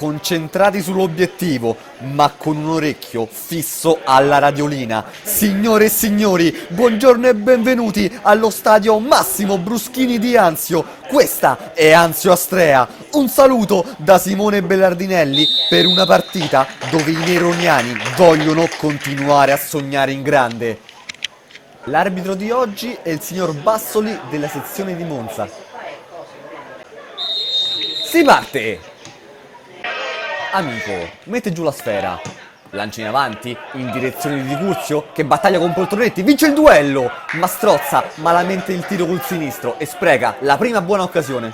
concentrati sull'obiettivo, ma con un orecchio fisso alla radiolina. Signore e signori, buongiorno e benvenuti allo stadio Massimo Bruschini di Anzio. Questa è Anzio Astrea. Un saluto da Simone Bellardinelli per una partita dove i neroniani vogliono continuare a sognare in grande. L'arbitro di oggi è il signor Bassoli della sezione di Monza. Si parte! Amico, mette giù la sfera. Lancia in avanti, in direzione di Di Curzio, che battaglia con Poltronetti, vince il duello! Ma strozza malamente il tiro col sinistro e spreca la prima buona occasione.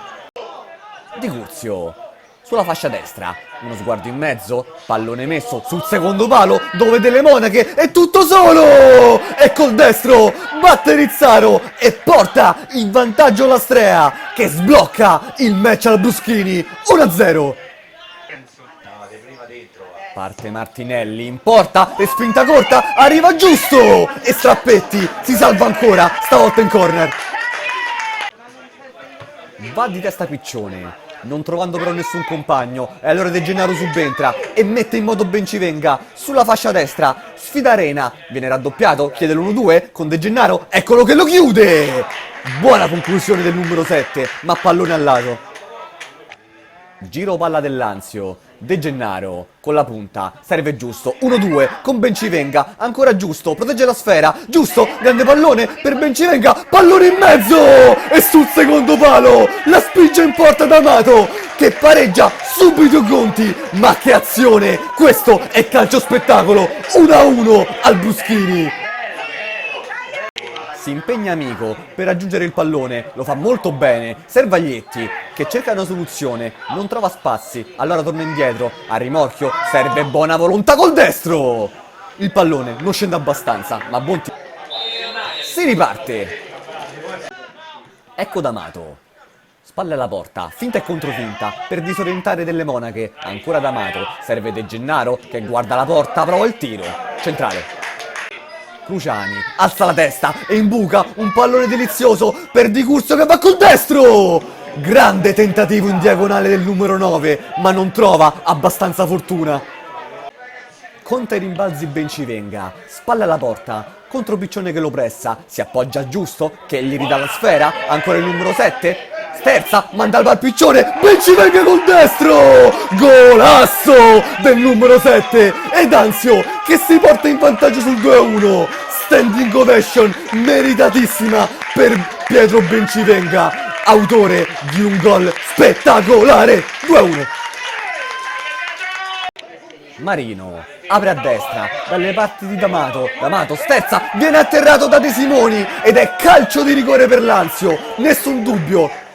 Di Curzio, sulla fascia destra, uno sguardo in mezzo, pallone messo sul secondo palo, dove delle monache è tutto solo! E col destro batte Rizzaro e porta in vantaggio l'Astrea, che sblocca il match al Bruschini, 1-0. Parte Martinelli, in porta, e spinta corta, arriva giusto! E Strappetti si salva ancora, stavolta in corner. Va di testa Piccione, non trovando però nessun compagno, e allora De Gennaro subentra e mette in moto Bencivenga sulla fascia destra, sfida Arena, viene raddoppiato, chiede l'1-2 con De Gennaro, eccolo che lo chiude! Buona conclusione del numero 7, ma pallone al lato. Giro palla dell'Anzio, De Gennaro con la punta, serve giusto, 1-2 con Bencivenga, ancora giusto, protegge la sfera, giusto, grande pallone per Bencivenga, pallone in mezzo e sul secondo palo la spinge in porta D'Amato che pareggia subito i conti, ma che azione, questo è calcio spettacolo, 1-1 al Bruschini. Si impegna Amico per raggiungere il pallone, lo fa molto bene, Servaglietti che cerca una soluzione, non trova spazi, allora torna indietro, a rimorchio, serve buona volontà col destro! Il pallone non scende abbastanza, ma buon tiro. Si riparte! Ecco D'Amato, spalle alla porta, finta e controfinta, per disorientare delle monache, ancora D'Amato, serve De Gennaro che guarda la porta, prova il tiro, centrale. Cruciani alza la testa e imbuca un pallone delizioso per Di Curzio che va col destro! Grande tentativo in diagonale del numero 9, ma non trova abbastanza fortuna. Conta i rimbalzi Bencivenga, spalle alla porta, contro Piccione che lo pressa, si appoggia giusto, che gli ridà la sfera, ancora il numero 7, sterza, manda al Piccione, Bencivenga col destro! Golasso del numero 7 ed Anzio che si porta in vantaggio sul 2-1, standing ovation meritatissima per Pietro Bencivenga, autore di un gol spettacolare, 2-1. Marino apre a destra dalle parti di D'Amato, D'Amato sterza, viene atterrato da De Simoni ed è calcio di rigore per l'Anzio, nessun dubbio.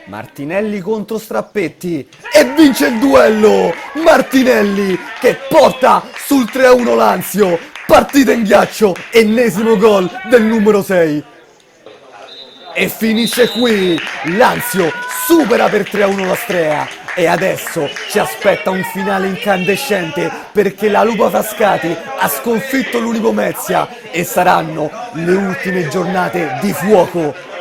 Martinelli contro Strappetti e vince il duello! Martinelli che porta sul 3-1 l'Anzio, partita in ghiaccio, ennesimo gol del numero 6. E finisce qui, l'Anzio supera per 3-1 l'Astrea e adesso ci aspetta un finale incandescente perché la Lupa Frascati ha sconfitto l'Unico Mezia e saranno le ultime giornate di fuoco.